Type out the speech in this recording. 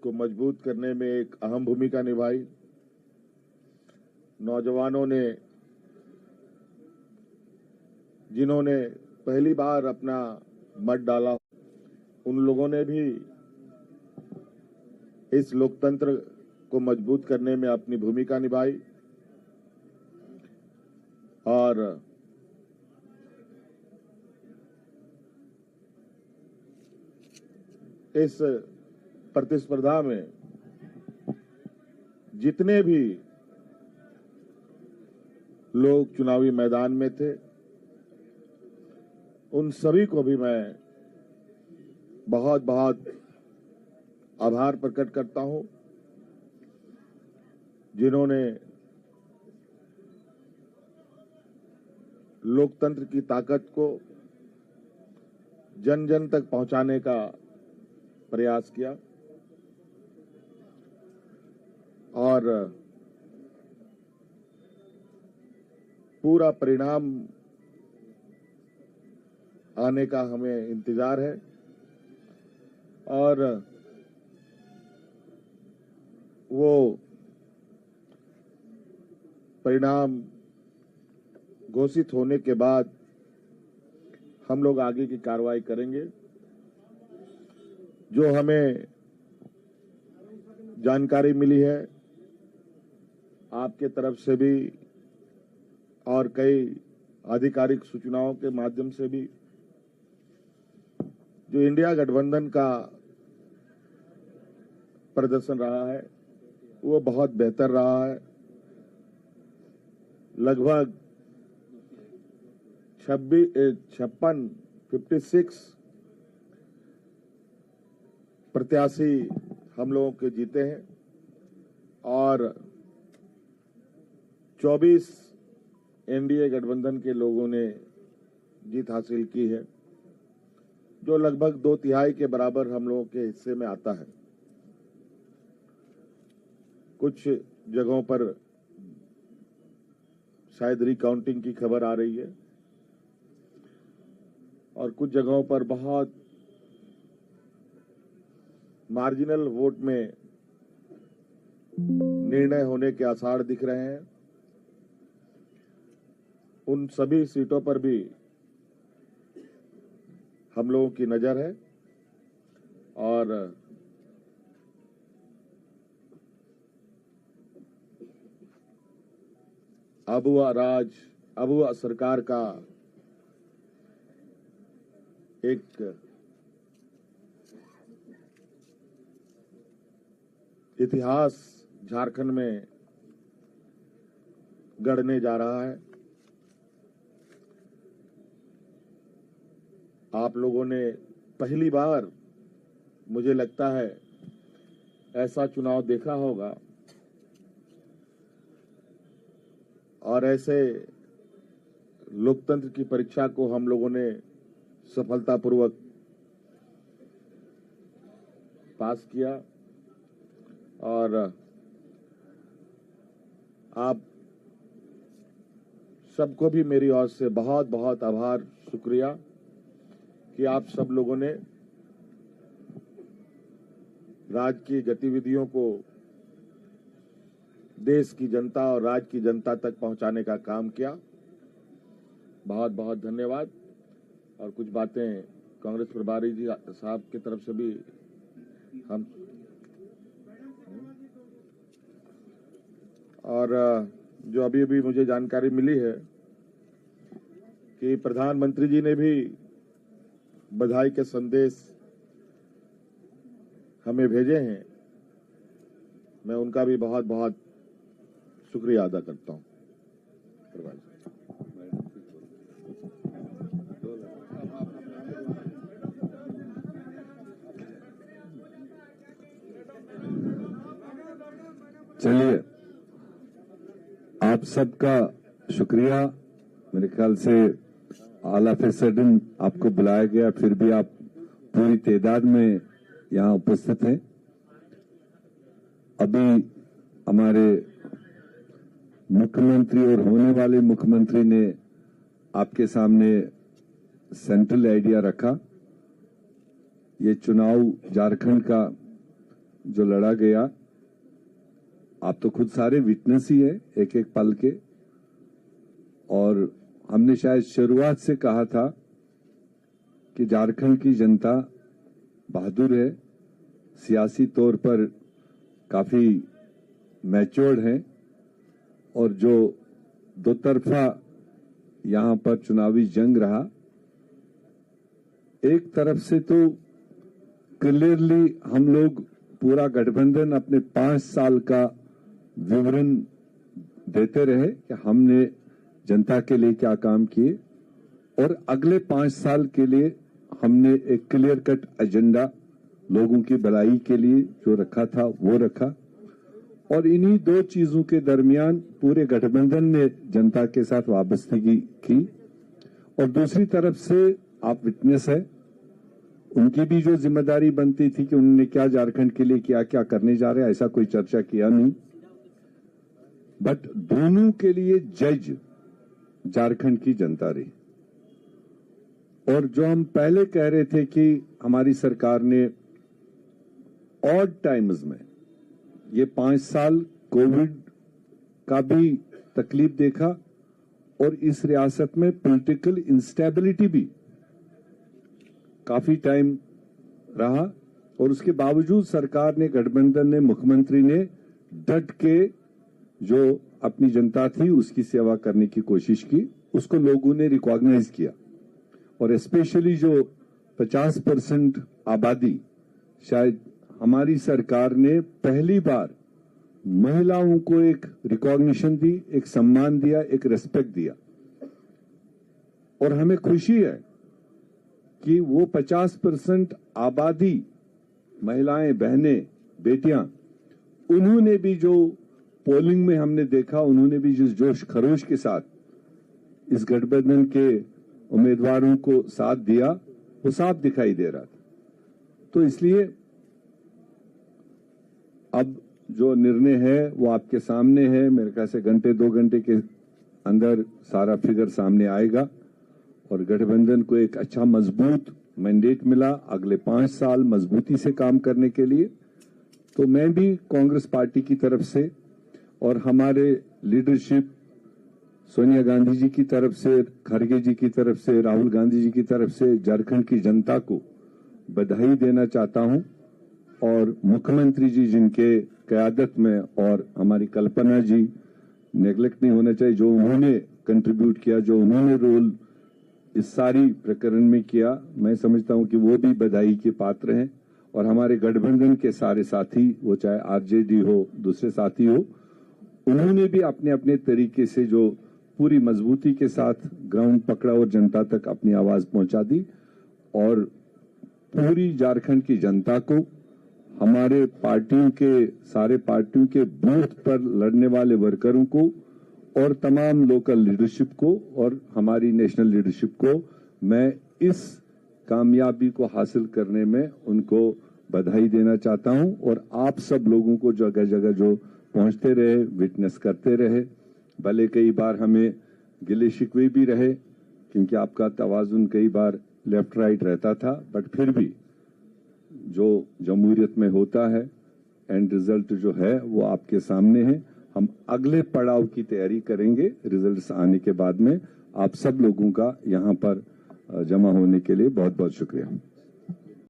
को मजबूत करने में एक अहम भूमिका निभाई। नौजवानों ने, जिन्होंने पहली बार अपना मत डाला, उन लोगों ने भी इस लोकतंत्र को मजबूत करने में अपनी भूमिका निभाई और इस प्रतिस्पर्धा में जितने भी लोग चुनावी मैदान में थे, उन सभी को भी मैं बहुत बहुत आभार प्रकट करता हूं, जिन्होंने लोकतंत्र की ताकत को जन जन तक पहुंचाने का प्रयास किया और पूरा परिणाम आने का हमें इंतजार है और वो परिणाम घोषित होने के बाद हम लोग आगे की कार्रवाई करेंगे। जो हमें जानकारी मिली है आपके तरफ से भी और कई आधिकारिक सूचनाओं के माध्यम से भी, जो इंडिया गठबंधन का प्रदर्शन रहा है वो बहुत बेहतर रहा है। लगभग 56 प्रत्याशी हम लोगों के जीते हैं और 24 एनडीए गठबंधन के लोगों ने जीत हासिल की है, जो लगभग 2/3 के बराबर हम लोगों के हिस्से में आता है। कुछ जगहों पर शायद रिकाउंटिंग की खबर आ रही है और कुछ जगहों पर बहुत मार्जिनल वोट में निर्णय होने के आसार दिख रहे हैं। उन सभी सीटों पर भी हम लोगों की नजर है और अबुआ सरकार का एक इतिहास झारखंड में गढ़ने जा रहा है। आप लोगों ने पहली बार, मुझे लगता है, ऐसा चुनाव देखा होगा और ऐसे लोकतंत्र की परीक्षा को हम लोगों ने सफलतापूर्वक पास किया और आप सबको भी मेरी ओर से बहुत बहुत आभार, शुक्रिया कि आप सब लोगों ने राज्य की गतिविधियों को देश की जनता और राज्य की जनता तक पहुंचाने का काम किया। बहुत बहुत धन्यवाद। और कुछ बातें कांग्रेस प्रभारी जी साहब की तरफ से भी हम और जो अभी अभी मुझे जानकारी मिली है कि प्रधानमंत्री जी ने भी बधाई के संदेश हमें भेजे हैं। मैं उनका भी बहुत बहुत शुक्रिया अदा करता हूं। चलिए, आप सबका शुक्रिया। मेरे ख्याल से ऑल ऑफ ए सडन आपको बुलाया गया, फिर भी आप पूरी तादाद में यहाँ उपस्थित हैं। अभी हमारे मुख्यमंत्री और होने वाले मुख्यमंत्री ने आपके सामने सेंट्रल आइडिया रखा। ये चुनाव झारखंड का जो लड़ा गया, आप तो खुद सारे विटनेस ही है एक एक पल के, और हमने शायद शुरुआत से कहा था कि झारखंड की जनता बहादुर है, सियासी तौर पर काफी मैच्योर्ड है, और जो दो तरफा यहां पर चुनावी जंग रहा, एक तरफ से तो क्लियरली हम लोग पूरा गठबंधन अपने 5 साल का विवरण देते रहे कि हमने जनता के लिए क्या काम किए, और अगले 5 साल के लिए हमने एक क्लियर कट एजेंडा लोगों की भलाई के लिए जो रखा था वो रखा। और इन्हीं दो चीजों के दरमियान पूरे गठबंधन ने जनता के साथ वाबस्तगी की। और दूसरी तरफ से आप विटनेस है, उनकी भी जो जिम्मेदारी बनती थी कि उन्होंने क्या झारखंड के लिए क्या क्या करने जा रहे हैं, ऐसा कोई चर्चा किया नहीं, बट दोनों के लिए जज झारखंड की जनता रही। और जो हम पहले कह रहे थे कि हमारी सरकार ने ऑड टाइम्स में ये 5 साल कोविड का भी तकलीफ देखा, और इस रियासत में पॉलिटिकल इंस्टेबिलिटी भी काफी टाइम रहा, और उसके बावजूद सरकार ने, गठबंधन ने, मुख्यमंत्री ने डट के जो अपनी जनता थी उसकी सेवा करने की कोशिश की, उसको लोगों ने रिकॉग्नाइज किया। और स्पेशली जो 50% आबादी, शायद हमारी सरकार ने पहली बार महिलाओं को एक रिकॉग्निशन दी, एक सम्मान दिया, एक रेस्पेक्ट दिया। और हमें खुशी है कि वो 50% आबादी, महिलाएं, बहनें, बेटियां, उन्होंने भी जो पोलिंग में हमने देखा, उन्होंने भी जिस जोश खरोश के साथ इस गठबंधन के उम्मीदवारों को साथ दिया, वो साफ दिखाई दे रहा था। तो इसलिए अब जो निर्णय है वो आपके सामने है। मेरे ख्याल से घंटे 2 घंटे के अंदर सारा फिगर सामने आएगा, और गठबंधन को एक अच्छा मजबूत मैंडेट मिला अगले 5 साल मजबूती से काम करने के लिए। तो मैं भी कांग्रेस पार्टी की तरफ से और हमारे लीडरशिप सोनिया गांधी जी की तरफ से, खड़गे जी की तरफ से, राहुल गांधी जी की तरफ से झारखंड की जनता को बधाई देना चाहता हूं। और मुख्यमंत्री जी जिनके क़यादत में, और हमारी कल्पना जी, नेग्लेक्ट नहीं होना चाहिए, जो उन्होंने कंट्रीब्यूट किया, जो उन्होंने रोल इस सारी प्रकरण में किया, मैं समझता हूं कि वो भी बधाई के पात्र हैं। और हमारे गठबंधन के सारे साथी, वो चाहे आरजेडी हो, दूसरे साथी हो, उन्होंने भी अपने अपने तरीके से जो पूरी मजबूती के साथ ग्राउंड पकड़ा और जनता तक अपनी आवाज पहुंचा दी। और पूरी झारखंड की जनता को, हमारे पार्टियों के, सारे पार्टियों के बूथ पर लड़ने वाले वर्करों को, और तमाम लोकल लीडरशिप को, और हमारी नेशनल लीडरशिप को मैं इस कामयाबी को हासिल करने में उनको बधाई देना चाहता हूं। और आप सब लोगों को जगह जगह जो पहुंचते रहे, विटनेस करते रहे, भले कई बार हमें गिले शिकवे भी रहे क्योंकि आपका तवाजुन कई बार लेफ्ट राइट रहता था, बट फिर भी जो जमहूरियत में होता है, एंड रिजल्ट जो है वो आपके सामने है। हम अगले पड़ाव की तैयारी करेंगे रिजल्ट्स आने के बाद में। आप सब लोगों का यहाँ पर जमा होने के लिए बहुत बहुत शुक्रिया।